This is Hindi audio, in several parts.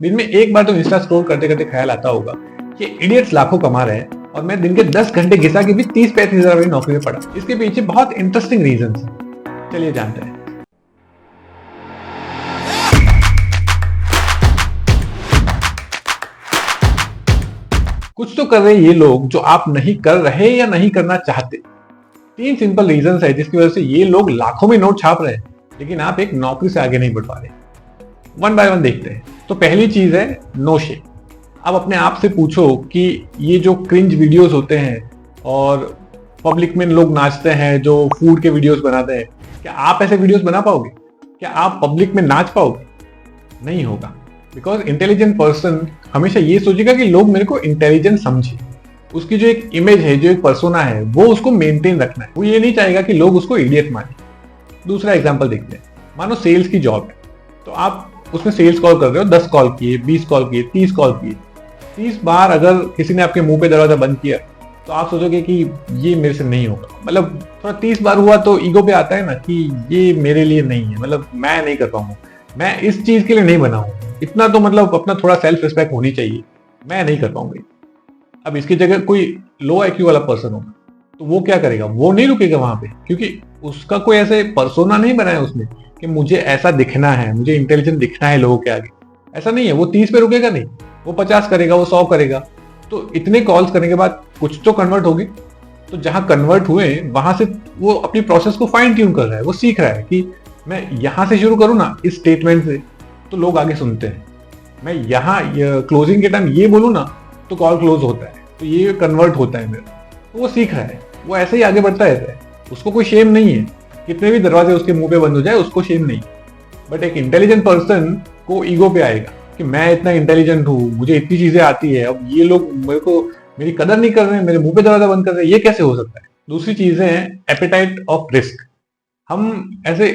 दिन में एक बार तो इंस्टा स्क्रॉल करते करते ख्याल आता होगा कि इडियट्स लाखों कमा रहे हैं और मैं दिन के 10 घंटे घिसा के भी 30-35 हजार वाली नौकरी में पड़ा। इसके पीछे बहुत इंटरेस्टिंग रीजंस हैं। चलिए जानते हैं। कुछ तो कर रहे हैं ये लोग जो आप नहीं कर रहे या नहीं करना चाहते। 3 सिंपल रीजंस है जिसकी वजह से ये लोग लाखों में नोट छाप रहे हैं, लेकिन आप एक नौकरी से आगे नहीं बढ़ पा रहे। वन बाय वन देखते हैं। तो पहली चीज है नो शेम। अब अपने आप से पूछो कि ये जो क्रिंज वीडियोस होते हैं और पब्लिक में लोग नाचते हैं, जो फूड के वीडियोस बनाते हैं, क्या आप ऐसे वीडियोस बना पाओगे? क्या आप पब्लिक में नाच पाओगे? नहीं होगा। बिकॉज इंटेलिजेंट पर्सन हमेशा ये सोचेगा कि लोग मेरे को इंटेलिजेंट समझे। उसकी जो एक इमेज है, जो एक पर्सोना है, वो उसको मेंटेन रखना है। वो ये नहीं चाहेगा कि लोग उसको इडियट माने। दूसरा एग्जांपल देखते हैं। मानो सेल्स की जॉब है, तो आप उसमें सेल्स कॉल कर रहे हो, 10 कॉल किए, 20 कॉल किए, 30 कॉल किए। 30 बार अगर किसी ने आपके मुंह पे दरवाजा बंद किया तो आप सोचोगे कि ये मेरे से नहीं होगा। मतलब थोड़ा 30 बार हुआ तो ईगो पे आता है ना कि ये मेरे लिए नहीं है, मतलब मैं नहीं कर पाऊंगा, मैं इस चीज के लिए नहीं बना हूं। इतना तो मतलब अपना थोड़ा सेल्फ रिस्पेक्ट होनी चाहिए, मैं नहीं कर पाऊंगा। अब इसकी जगह कोई लो आईक्यू वाला पर्सन होगा तो वो क्या करेगा? वो नहीं रुकेगा वहां पे, क्योंकि उसका कोई ऐसे पर्सोना नहीं बनाया उसने कि मुझे ऐसा दिखना है, मुझे इंटेलिजेंट दिखना है लोगों के आगे। ऐसा नहीं है। वो 30 पे रुकेगा नहीं, वो 50 करेगा, वो 100 करेगा। तो इतने कॉल्स करने के बाद कुछ तो कन्वर्ट होगी। तो जहां कन्वर्ट हुए वहां से वो अपनी प्रोसेस को फाइन ट्यून कर रहा है। वो सीख रहा है कि मैं यहां से शुरू करूं ना, इस स्टेटमेंट से, तो लोग आगे सुनते हैं। मैं यहाँ क्लोजिंग के टाइम ये बोलूँ ना तो कॉल क्लोज होता है, तो ये कन्वर्ट होता है मेरा। तो वो सीख रहा है, वो ऐसे ही आगे बढ़ता रहता है। उसको कोई शेम नहीं है, कितने भी दरवाजे उसके मुंह पे बंद हो जाए उसको शेम नहीं। बट एक इंटेलिजेंट पर्सन को ईगो पे आएगा कि मैं इतना इंटेलिजेंट हूँ, मुझे इतनी चीजें आती है, अब ये लोग मेरे को मेरी कदर नहीं कर रहे हैं, मेरे मुंह पे दरवाजा बंद कर रहे हैं, ये कैसे हो सकता है? दूसरी चीज है एपेटाइट ऑफ रिस्क। हम ऐसे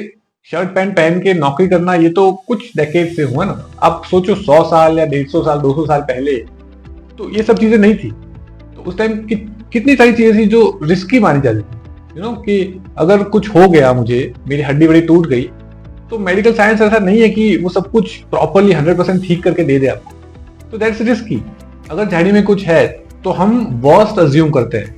शर्ट पैंट पहन के नौकरी करना, ये तो कुछ डेकेड से हुआ ना। आप सोचो 100 साल या 150 साल 200 साल पहले तो ये सब चीजें नहीं थी। तो उस टाइम कितनी सारी चीजें थी जो रिस्की मानी जाती थी। कि अगर कुछ हो गया, मुझे मेरी हड्डी बड़ी टूट गई, तो मेडिकल साइंस ऐसा नहीं है कि वो सब कुछ प्रॉपरली 100% ठीक करके दे दे आपको। तो दैट्स रिस्की। अगर झाड़ी में कुछ है तो हम वर्स्ट अज्यूम करते हैं।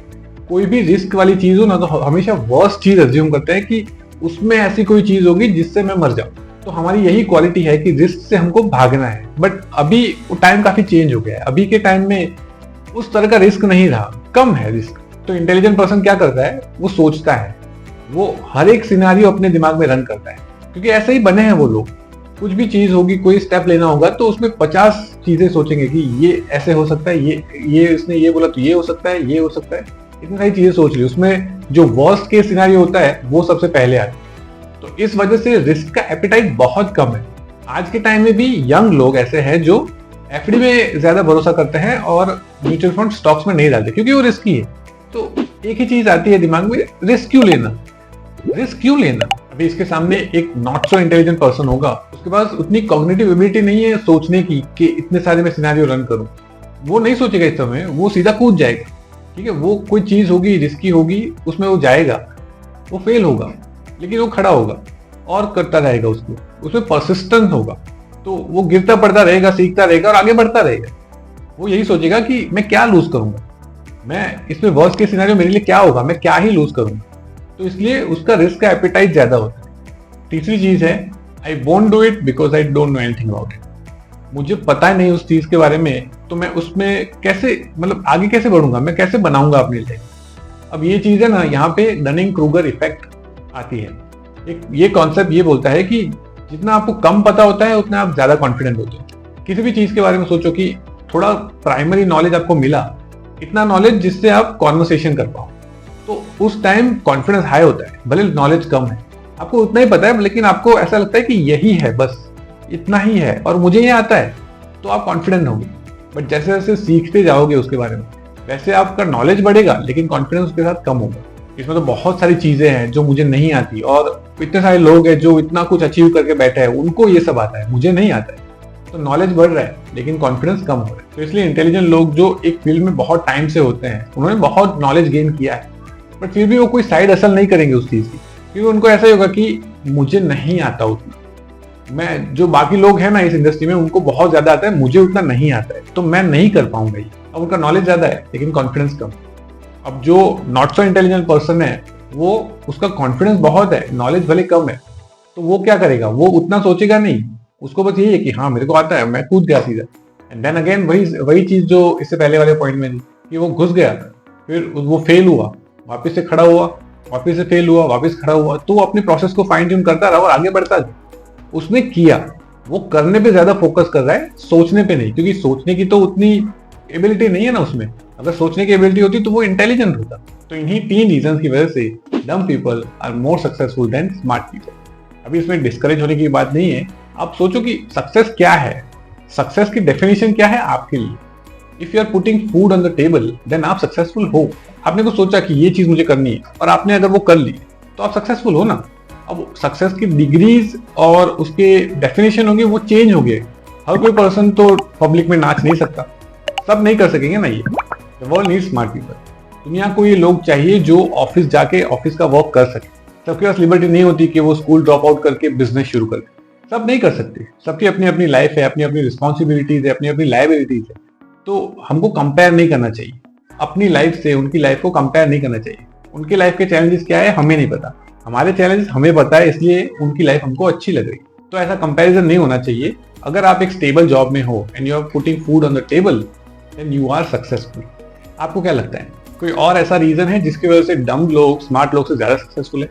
कोई भी रिस्क वाली चीज हो ना तो हमेशा वर्स्ट चीज अज्यूम करते हैं कि उसमें ऐसी कोई चीज होगी जिससे मैं मर जाऊं। तो हमारी यही क्वालिटी है कि रिस्क से हमको भागना है। बट अभी टाइम काफी चेंज हो गया है। अभी के टाइम में उस तरह का रिस्क नहीं रहा, कम है रिस्क। तो इंटेलिजेंट पर्सन क्या करता है? वो सोचता है, वो हर एक सिनेरियो अपने दिमाग में रन करता है, क्योंकि ऐसे ही बने हैं वो लोग। कुछ भी चीज होगी, कोई स्टेप लेना होगा तो उसमें 50 चीजें सोचेंगे कि ये ऐसे हो सकता है, ये इसने ये बोला तो ये हो सकता है, ये हो सकता है। इतनी सारी चीजें सोच ली, उसमें जो वर्स्ट केस सिनेरियो होता है वो सबसे पहले आता है। तो इस वजह से रिस्क का एपेटाइट बहुत कम है। आज के टाइम में भी यंग लोग ऐसे हैं जो एफडी में ज्यादा भरोसा करते हैं और म्यूचुअल फंड स्टॉक्स में नहीं डालते, क्योंकि वो रिस्की है। तो एक ही चीज आती है दिमाग में, रिस्क क्यों लेना, रिस्क क्यों लेना? अभी इसके सामने एक नॉट सो इंटेलिजेंट पर्सन होगा, उसके पास उतनी कॉग्निटिव एबिलिटी नहीं है सोचने की कि इतने सारे मैं सिनेरियो रन करूं। वो नहीं सोचेगा इस समय, वो सीधा कूद जाएगा। ठीक है, वो कोई चीज होगी, रिस्की होगी, उसमें वो जाएगा, वो फेल होगा, लेकिन वो खड़ा होगा और करता रहेगा, उसको उसमें परसिस्टेंस होगा। तो वो गिरता पड़ता रहेगा, सीखता रहेगा और आगे बढ़ता रहेगा। वो यही सोचेगा कि मैं क्या लूज करूंगा, मैं इसमें वर्स्ट केस सिनेरियो मेरे लिए क्या होगा, मैं क्या ही लूज करूंगा। तो इसलिए उसका रिस्क का एपेटाइट ज्यादा होता है। तीसरी चीज है I won't do it because I don't know anything about it. मुझे पता ही नहीं उस चीज के बारे में, तो मैं उसमें कैसे, मतलब आगे कैसे बढ़ूंगा, मैं कैसे बनाऊंगा अपने लिए। अब ये चीज है ना, यहाँ पे डनिंग क्रूगर इफेक्ट आती है। एक ये कॉन्सेप्ट ये बोलता है कि जितना आपको कम पता होता है उतना आप ज्यादा कॉन्फिडेंट होते हो। किसी भी चीज के बारे में सोचो कि थोड़ा प्राइमरी नॉलेज आपको मिला, इतना नॉलेज जिससे आप कॉन्वर्सेशन कर पाओ, तो उस टाइम कॉन्फिडेंस हाई होता है। भले नॉलेज कम है, आपको उतना ही पता है, लेकिन आपको ऐसा लगता है कि यही है, बस इतना ही है और मुझे ये आता है, तो आप कॉन्फिडेंट होंगे। बट जैसे जैसे सीखते जाओगे उसके बारे में, वैसे आपका नॉलेज बढ़ेगा, लेकिन कॉन्फिडेंस उसके साथ कम होगा। इसमें तो बहुत सारी चीजें हैं जो मुझे नहीं आती, और इतने सारे लोग हैं जो इतना कुछ अचीव करके बैठे हैं, उनको ये सब आता है, मुझे नहीं आता है। तो नॉलेज बढ़ रहा है लेकिन कॉन्फिडेंस कम हो रहा है। तो इसलिए इंटेलिजेंट लोग जो एक फील्ड में बहुत टाइम से होते हैं, उन्होंने बहुत नॉलेज गेन किया है, बट फिर भी वो कोई साइड असल नहीं करेंगे उस चीज की, क्योंकि उनको ऐसा ही होगा कि मुझे नहीं आता उतना। मैं जो बाकी लोग हैं ना इस इंडस्ट्री में उनको बहुत ज्यादा आता है, मुझे उतना नहीं आता है, तो मैं नहीं कर पाऊंगा ये। अब उनका नॉलेज ज्यादा है लेकिन कॉन्फिडेंस कम। अब जो नॉट सो इंटेलिजेंट पर्सन है वो उसका कॉन्फिडेंस बहुत है, नॉलेज भले कम है, तो वो क्या करेगा, वो उतना सोचेगा नहीं, उसको बस यही है कि हाँ मेरे को आता है, मैं कूद गया सीधा। एंड देन अगेन वही वही चीज जो इससे पहले वाले पॉइंट में थी कि वो घुस गया, फिर वो फेल हुआ, वापस से खड़ा हुआ, वापस से फेल हुआ, वापस खड़ा हुआ, तो वो अपने प्रोसेस को फाइन ट्यून करता रहा और आगे बढ़ता गया। उसने किया, वो करने पे ज्यादा फोकस कर रहा है, सोचने पे नहीं, क्योंकि सोचने की तो उतनी एबिलिटी नहीं है ना उसमें। अगर सोचने की एबिलिटी होती तो वो इंटेलिजेंट होता। तो इन्हीं 3 रीजन की वजह से dumb people are more successful than smart people. अभी इसमें डिस्करेज होने की बात नहीं है। आप सोचो कि सक्सेस क्या है, सक्सेस की डेफिनेशन क्या है आपके लिए। If you are putting food on the table then आप सक्सेसफुल हो। आपने कुछ सोचा कि ये चीज मुझे करनी है और आपने अगर वो कर ली तो आप सक्सेसफुल हो ना। अब सक्सेस की डिग्रीज और उसके डेफिनेशन होंगे वो चेंज हो गए। हर कोई पर्सन तो पब्लिक में नाच नहीं सकता, सब नहीं कर सकेंगे ना ये। The world needs smart people. दुनिया को ये लोग चाहिए जो ऑफिस जाके ऑफिस का वर्क कर सके। सबके पास लिबर्टी नहीं होती कि वो स्कूल ड्रॉप आउट करके बिजनेस शुरू कर दे, सब नहीं कर सकते। सबकी अपनी अपनी लाइफ है, अपनी अपनी रिस्पॉन्सिबिलिटीज है, अपनी अपनी लाइबिलिटीज है। तो हमको कंपेयर नहीं करना चाहिए अपनी लाइफ से, उनकी लाइफ को कंपेयर नहीं करना चाहिए। उनकी लाइफ के चैलेंजेस क्या है हमें नहीं पता, हमारे चैलेंजेस हमें पता है, इसलिए उनकी लाइफ हमको अच्छी लग रही। तो ऐसा कंपैरिजन नहीं होना चाहिए। अगर आप एक स्टेबल जॉब में हो and you are putting food on the table then you are successful. आपको क्या लगता है, कोई और ऐसा रीजन है जिसकी वजह से डम लोग स्मार्ट लोग से ज्यादा सक्सेसफुल है?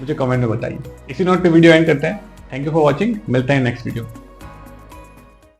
मुझे कमेंट में बताइए। इसी नोट पे वीडियो एंड करते हैं। थैंक यू फॉर वॉचिंग, मिलते हैं नेक्स्ट वीडियो।